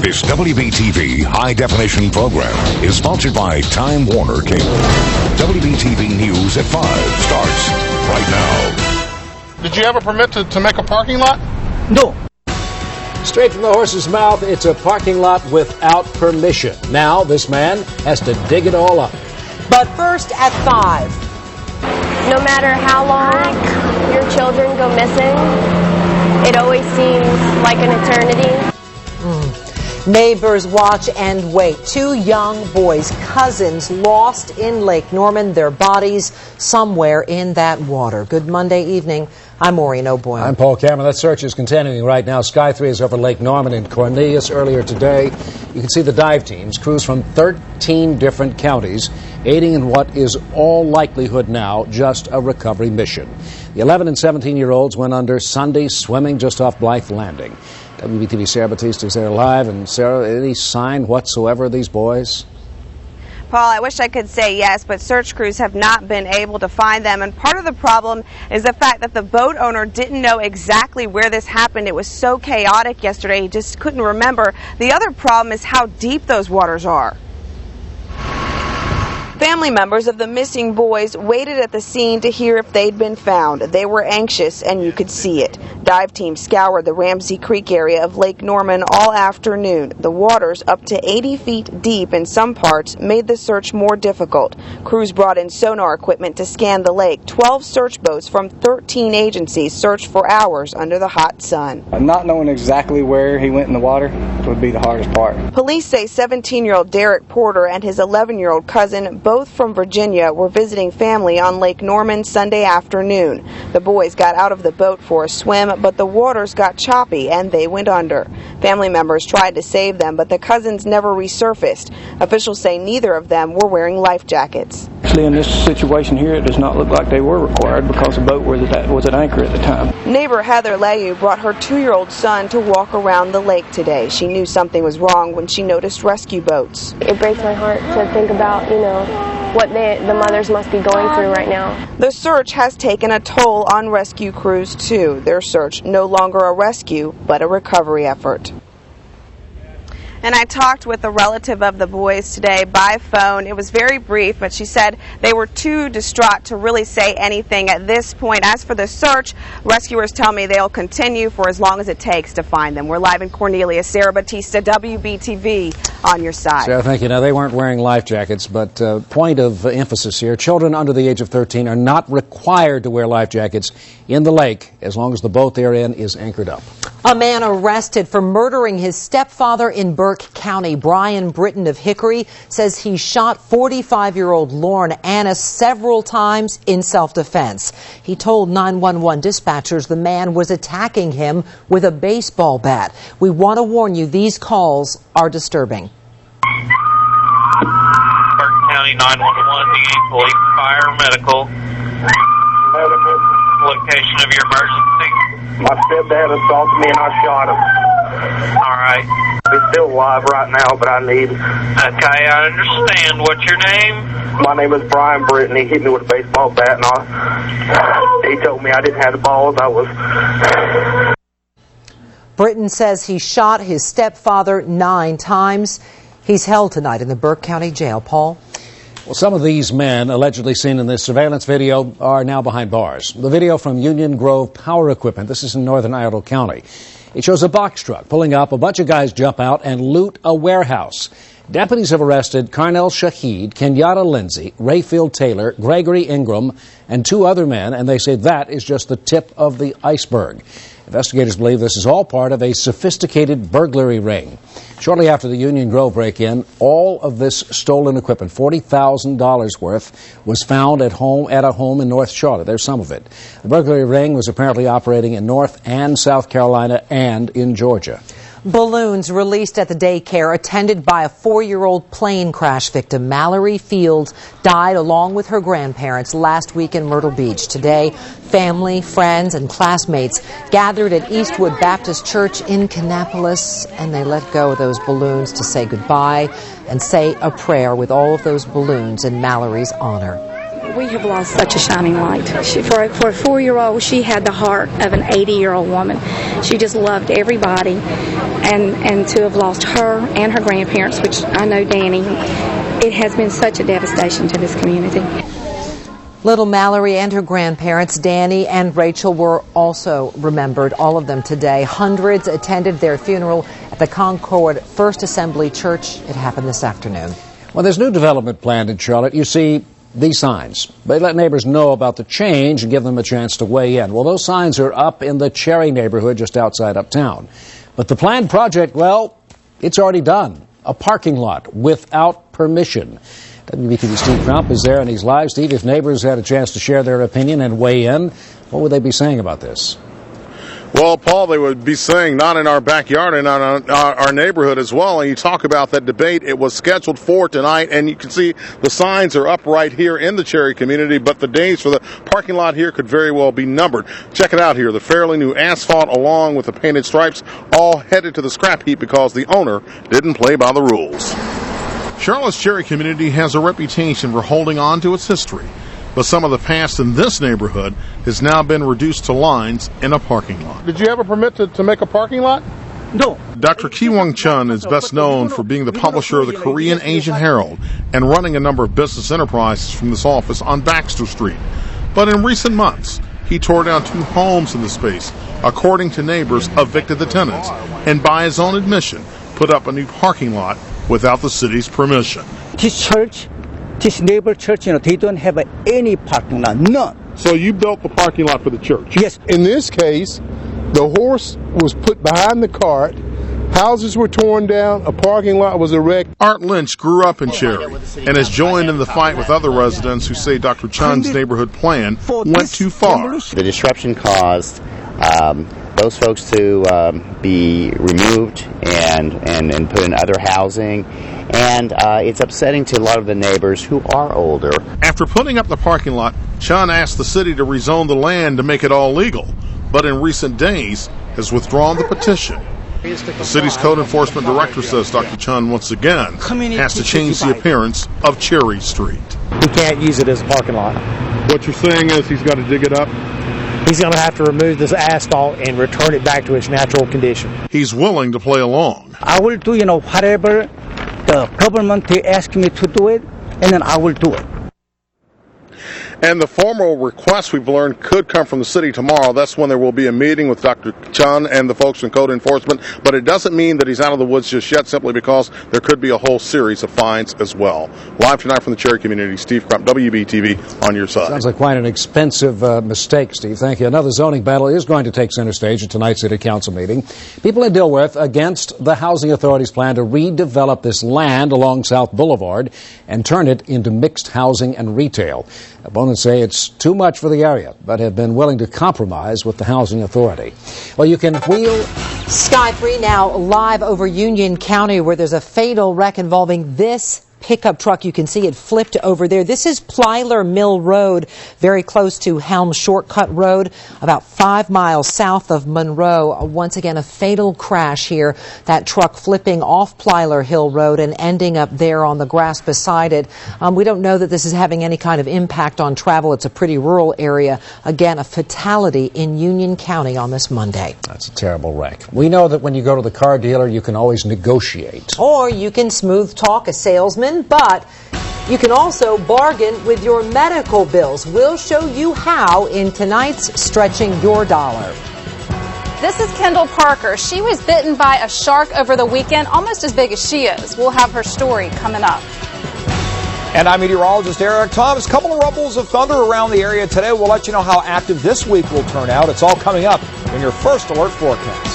This WBTV high-definition program is sponsored by Time Warner Cable. WBTV News at 5 starts right now. Did you have a permit to make a parking lot? No. Straight from the horse's mouth, it's a parking lot without permission. Now, this man has to dig it all up. But first at 5. No matter how long your children go missing, it always seems like an eternity. Neighbors watch and wait. 2 young boys, cousins, lost in Lake Norman, their bodies somewhere in that water. Good Monday evening. I'm Maureen O'Boyle. I'm Paul Cameron. That search is continuing right now. Sky 3 is over Lake Norman in Cornelius earlier today. You can see the dive teams, crews from 13 different counties, aiding in what is all likelihood now just a recovery mission. The 11 and 17-year-olds went under Sunday swimming just off Blythe Landing. WBTV Sarah Batista is there live. And Sarah, any sign whatsoever of these boys? Paul, I wish I could say yes, but search crews have not been able to find them. And part of the problem is the fact that the boat owner didn't know exactly where this happened. It was so chaotic yesterday, he just couldn't remember. The other problem is how deep those waters are. Family members of the missing boys waited at the scene to hear if they'd been found. They were anxious, and you could see it. Dive teams scoured the Ramsey Creek area of Lake Norman all afternoon. The waters, up to 80 feet deep in some parts, made the search more difficult. Crews brought in sonar equipment to scan the lake. 12 search boats from 13 agencies searched for hours under the hot sun. Not knowing exactly where he went in the water would be the hardest part. Police say 17-year-old Derek Porter and his 11-year-old cousin, both from Virginia, were visiting family on Lake Norman Sunday afternoon. The boys got out of the boat for a swim, but the waters got choppy and they went under. Family members tried to save them, but the cousins never resurfaced. Officials say neither of them were wearing life jackets. Actually, in this situation here, it does not look like they were required because the boat was at anchor at the time. Neighbor Heather Layu brought her 2-year-old son to walk around the lake today. She knew something was wrong when she noticed rescue boats. It breaks my heart to think about, what the mothers must be going through right now. The search has taken a toll on rescue crews, too. Their search no longer a rescue, but a recovery effort. And I talked with a relative of the boys today by phone. It was very brief, but she said they were too distraught to really say anything at this point. As for the search, rescuers tell me they'll continue for as long as it takes to find them. We're live in Cornelius. Sarah Batista, WBTV, on your side. Sarah, thank you. Now, they weren't wearing life jackets, but point of emphasis here, children under the age of 13 are not required to wear life jackets in the lake as long as the boat they're in is anchored up. A man arrested for murdering his stepfather in Burke County. Brian Britton of Hickory says he shot 45-year-old Lauren Annis several times in self-defense. He told 911 dispatchers the man was attacking him with a baseball bat. We want to warn you, these calls are disturbing. Burke County 911, DA, police, fire, medical. Location of your emergency. My stepdad assaulted me and I shot him. All right. He's still alive right now, but I need him. Okay, I understand. What's your name? My name is Brian Britton. He hit me with a baseball bat, and he told me I didn't have the balls. Britton says he shot his stepfather 9 times. He's held tonight in the Burke County Jail. Paul? Well, some of these men allegedly seen in this surveillance video are now behind bars. The video from Union Grove Power Equipment, this is in northern Iredell County. It shows a box truck pulling up, a bunch of guys jump out and loot a warehouse. Deputies have arrested Carnell Shahid, Kenyatta Lindsay, Rayfield Taylor, Gregory Ingram, and 2 other men, and they say that is just the tip of the iceberg. Investigators believe this is all part of a sophisticated burglary ring. Shortly after the Union Grove break-in, all of this stolen equipment, $40,000 worth, was found at a home in North Charlotte. There's some of it. The burglary ring was apparently operating in North and South Carolina and in Georgia. Balloons released at the daycare attended by a 4-year-old plane crash victim. Mallory Fields died along with her grandparents last week in Myrtle Beach. Today, family, friends, and classmates gathered at Eastwood Baptist Church in Kannapolis, and they let go of those balloons to say goodbye and say a prayer with all of those balloons in Mallory's honor. We have lost such a shining light. For a 4-year-old, she had the heart of an 80-year-old woman. She just loved everybody, and to have lost her and her grandparents, which I know Danny, it has been such a devastation to this community. Little Mallory and her grandparents, Danny and Rachel, were also remembered, all of them today. Hundreds attended their funeral at the Concord First Assembly Church. It happened this afternoon. When there's new development planned in Charlotte, you see these signs. They let neighbors know about the change and give them a chance to weigh in. Well, those signs are up in the Cherry neighborhood just outside Uptown. But the planned project, well, it's already done. A parking lot without permission. WBTV's Steve Crump is there and he's live. Steve, if neighbors had a chance to share their opinion and weigh in, what would they be saying about this? Well, Paul, they would be saying not in our backyard and on our neighborhood as well. And you talk about that debate. It was scheduled for tonight, and you can see the signs are up right here in the Cherry community, but the days for the parking lot here could very well be numbered. Check it out here. The fairly new asphalt along with the painted stripes all headed to the scrap heap because the owner didn't play by the rules. Charlotte's Cherry community has a reputation for holding on to its history, but some of the past in this neighborhood has now been reduced to lines in a parking lot. Did you have a permit to make a parking lot? No. Dr. Ki-Wong Chun is best known for being the publisher of the Korean Asian Herald and running a number of business enterprises from this office on Baxter Street. But in recent months, he tore down 2 homes in the space, according to neighbors, evicted the tenants, and by his own admission, put up a new parking lot without the city's permission. This church, this neighbor church, they don't have any parking lot, none. So you built the parking lot for the church? Yes. In this case, the horse was put behind the cart, houses were torn down, a parking lot was erected. Art Lynch grew up in Cherry and has joined in the fight with other residents who say Dr. Chun's neighborhood plan went too far. The disruption caused those folks to be removed and put in other housing, and it's upsetting to a lot of the neighbors who are older. After putting up the parking lot, Chun asked the city to rezone the land to make it all legal, but in recent days has withdrawn the petition. The city's code enforcement director says Dr. Chun once again has to change the appearance of Cherry Street. He can't use it as a parking lot. What you're saying is he's got to dig it up? He's going to have to remove this asphalt and return it back to its natural condition. He's willing to play along. I will do, whatever the government they ask me to do it, and then I will do it. And the formal request, we've learned, could come from the city tomorrow. That's when there will be a meeting with Dr. Chun and the folks in code enforcement. But it doesn't mean that he's out of the woods just yet, simply because there could be a whole series of fines as well. Live tonight from the Cherry community, Steve Crump, WBTV, on your side. Sounds like quite an expensive mistake, Steve. Thank you. Another zoning battle is going to take center stage at tonight's City Council meeting. People in Dilworth against the Housing Authority's plan to redevelop this land along South Boulevard and turn it into mixed housing and retail. Opponents say it's too much for the area, but have been willing to compromise with the Housing Authority. Well, you can wheel. Sky 3 now live over Union County, where there's a fatal wreck involving this pickup truck. You can see it flipped over there. This is Plyler Mill Road, very close to Helm Shortcut Road, about 5 miles south of Monroe. Once again, a fatal crash here. That truck flipping off Plyler Hill Road and ending up there on the grass beside it. We don't know that this is having any kind of impact on travel. It's a pretty rural area. Again, a fatality in Union County on this Monday. That's a terrible wreck. We know that when you go to the car dealer, you can always negotiate. Or you can smooth talk a salesman, but you can also bargain with your medical bills. We'll show you how in tonight's Stretching Your Dollar. This is Kendall Parker. She was bitten by a shark over the weekend, almost as big as she is. We'll have her story coming up. And I'm meteorologist Eric Thomas. A couple of rumbles of thunder around the area today. We'll let you know how active this week will turn out. It's all coming up in your First Alert forecast.